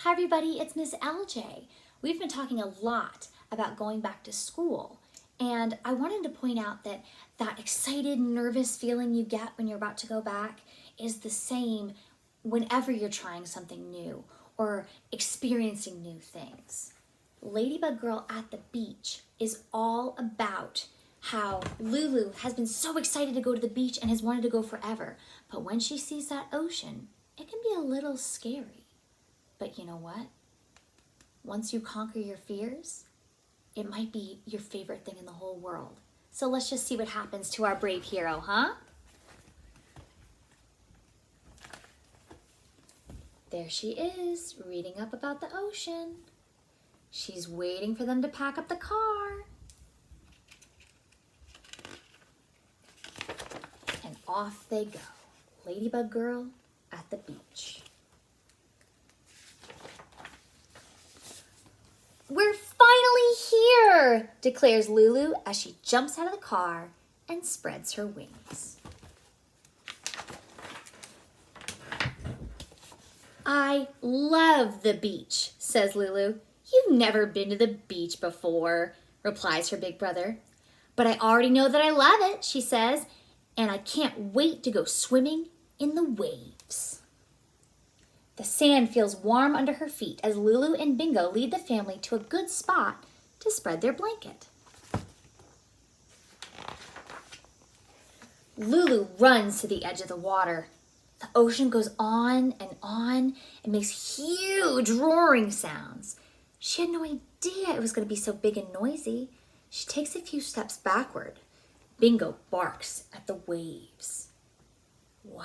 Hi everybody, it's Miss LJ. We've been talking a lot about going back to school, and I wanted to point out that that excited, nervous feeling you get when you're about to go back is the same whenever you're trying something new or experiencing new things. Ladybug Girl at the beach is all about how Lulu has been so excited to go to the beach and has wanted to go forever, but when she sees that ocean, it can be a little scary. But you know what? Once you conquer your fears, it might be your favorite thing in the whole world. So let's just see what happens to our brave hero, huh? There she is, reading up about the ocean. She's waiting for them to pack up the car. And off they go. Ladybug Girl at the beach. We're finally here, declares Lulu as she jumps out of the car and spreads her wings. I love the beach, says Lulu. You've never been to the beach before, replies her big brother. But I already know that I love it, she says, and I can't wait to go swimming in the waves. The sand feels warm under her feet as Lulu and Bingo lead the family to a good spot to spread their blanket. Lulu runs to the edge of the water. The ocean goes on and makes huge roaring sounds. She had no idea it was going to be so big and noisy. She takes a few steps backward. Bingo barks at the waves. Wow.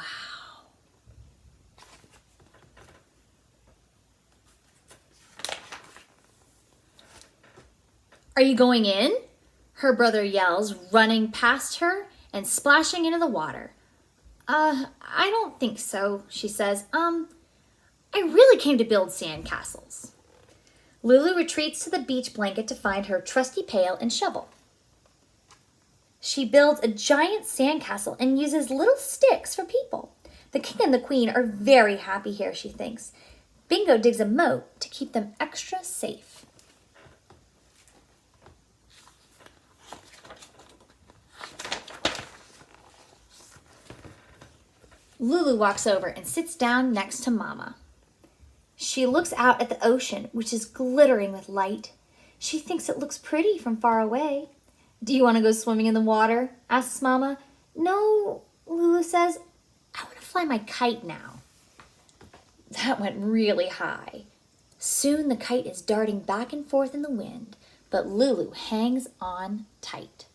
Are you going in? Her brother yells, running past her and splashing into the water. I don't think so, she says. I really came to build sandcastles. Lulu retreats to the beach blanket to find her trusty pail and shovel. She builds a giant sandcastle and uses little sticks for people. The king and the queen are very happy here, she thinks. Bingo digs a moat to keep them extra safe. Lulu walks over and sits down next to Mama. She looks out at the ocean, which is glittering with light. She thinks it looks pretty from far away. Do you want to go swimming in the water? Asks Mama. No, Lulu says. I want to fly my kite now. That went really high. Soon the kite is darting back and forth in the wind, but Lulu hangs on tight.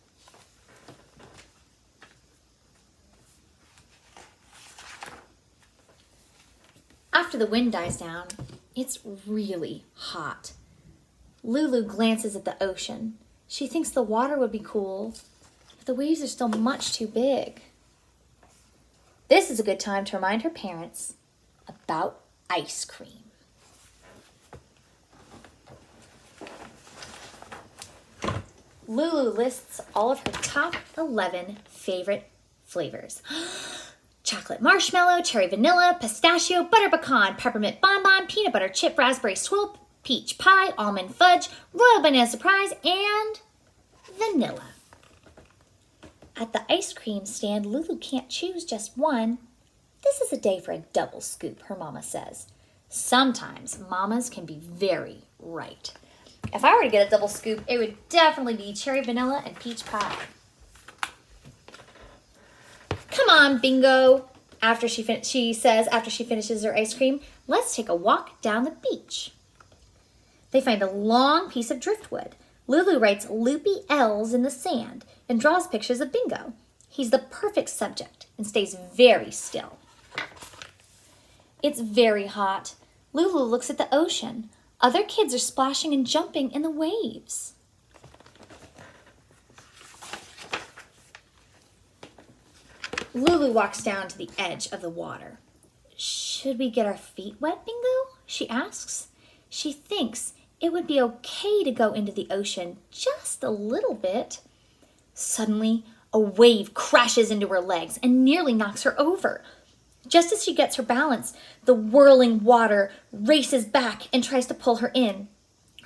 After the wind dies down, it's really hot. Lulu glances at the ocean. She thinks the water would be cool, but the waves are still much too big. This is a good time to remind her parents about ice cream. Lulu lists all of her top 11 favorite flavors. Chocolate marshmallow, cherry vanilla, pistachio, butter pecan, peppermint bonbon, peanut butter chip, raspberry swirl, peach pie, almond fudge, royal banana surprise, and vanilla. At the ice cream stand, Lulu can't choose just one. This is a day for a double scoop, her mama says. Sometimes mamas can be very right. If I were to get a double scoop, it would definitely be cherry vanilla and peach pie. Come on, Bingo, she says after she finishes her ice cream. Let's take a walk down the beach. They find a long piece of driftwood. Lulu writes loopy L's in the sand and draws pictures of Bingo. He's the perfect subject and stays very still. It's very hot. Lulu looks at the ocean. Other kids are splashing and jumping in the waves. Lulu walks down to the edge of the water. Should we get our feet wet, Bingo? She asks. She thinks it would be okay to go into the ocean just a little bit. Suddenly, a wave crashes into her legs and nearly knocks her over. Just as she gets her balance, the whirling water races back and tries to pull her in.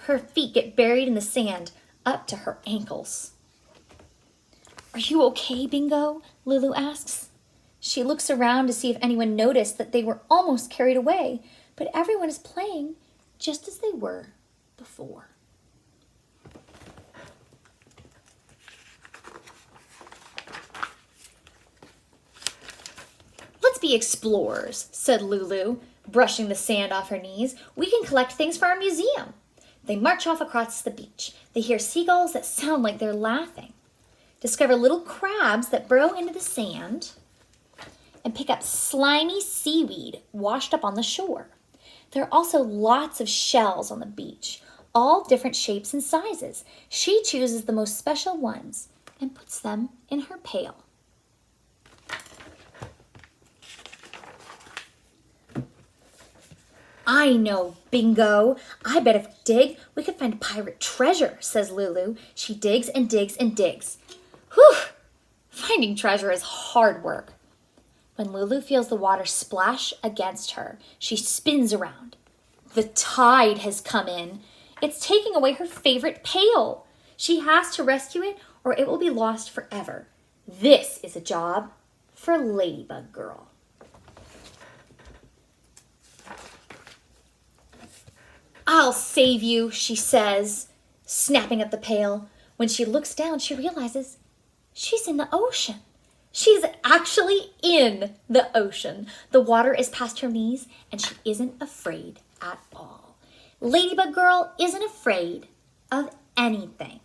Her feet get buried in the sand up to her ankles. "Are you okay, Bingo?" Lulu asks. She looks around to see if anyone noticed that they were almost carried away, but everyone is playing just as they were before. "Let's be explorers," said Lulu, brushing the sand off her knees. "We can collect things for our museum." They march off across the beach. They hear seagulls that sound like they're laughing, discover little crabs that burrow into the sand, and pick up slimy seaweed washed up on the shore. There are also lots of shells on the beach, all different shapes and sizes. She chooses the most special ones and puts them in her pail. "I know, Bingo. I bet if we dig, we could find pirate treasure," says Lulu. She digs and digs and digs. Whew! Finding treasure is hard work. When Lulu feels the water splash against her, she spins around. The tide has come in. It's taking away her favorite pail. She has to rescue it or it will be lost forever. This is a job for Ladybug Girl. "I'll save you," she says, snapping at the pail. When she looks down, she realizes she's in the ocean. She's actually in the ocean. The water is past her knees and she isn't afraid at all. Ladybug Girl isn't afraid of anything.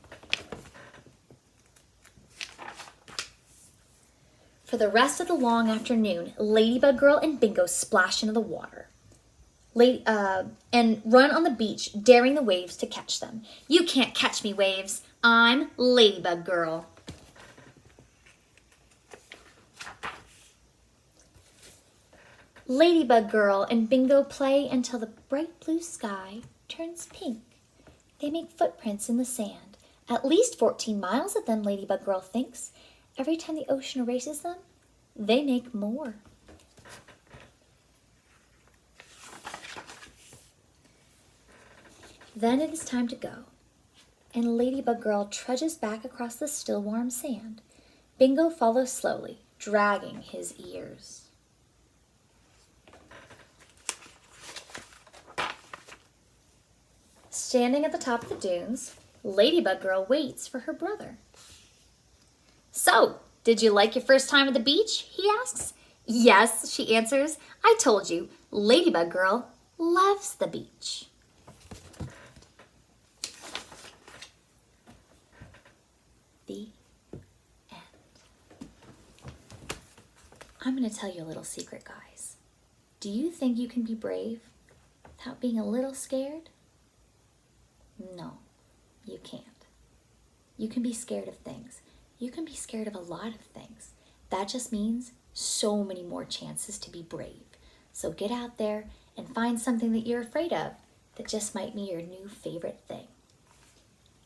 For the rest of the long afternoon, Ladybug Girl and Bingo splash into the water and run on the beach, daring the waves to catch them. "You can't catch me, waves. I'm Ladybug Girl." Ladybug Girl and Bingo play until the bright blue sky turns pink. They make footprints in the sand, at least 14 miles of them, Ladybug Girl thinks. Every time the ocean erases them, they make more. Then it is time to go, and Ladybug Girl trudges back across the still warm sand. Bingo follows slowly, dragging his ears. Standing at the top of the dunes, Ladybug Girl waits for her brother. "So, did you like your first time at the beach?" he asks. "Yes," she answers. "I told you, Ladybug Girl loves the beach." The end. I'm going to tell you a little secret, guys. Do you think you can be brave without being a little scared? No, you can't. You can be scared of things. You can be scared of a lot of things. That just means so many more chances to be brave. So get out there and find something that you're afraid of that just might be your new favorite thing.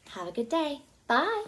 Have a good day. Bye.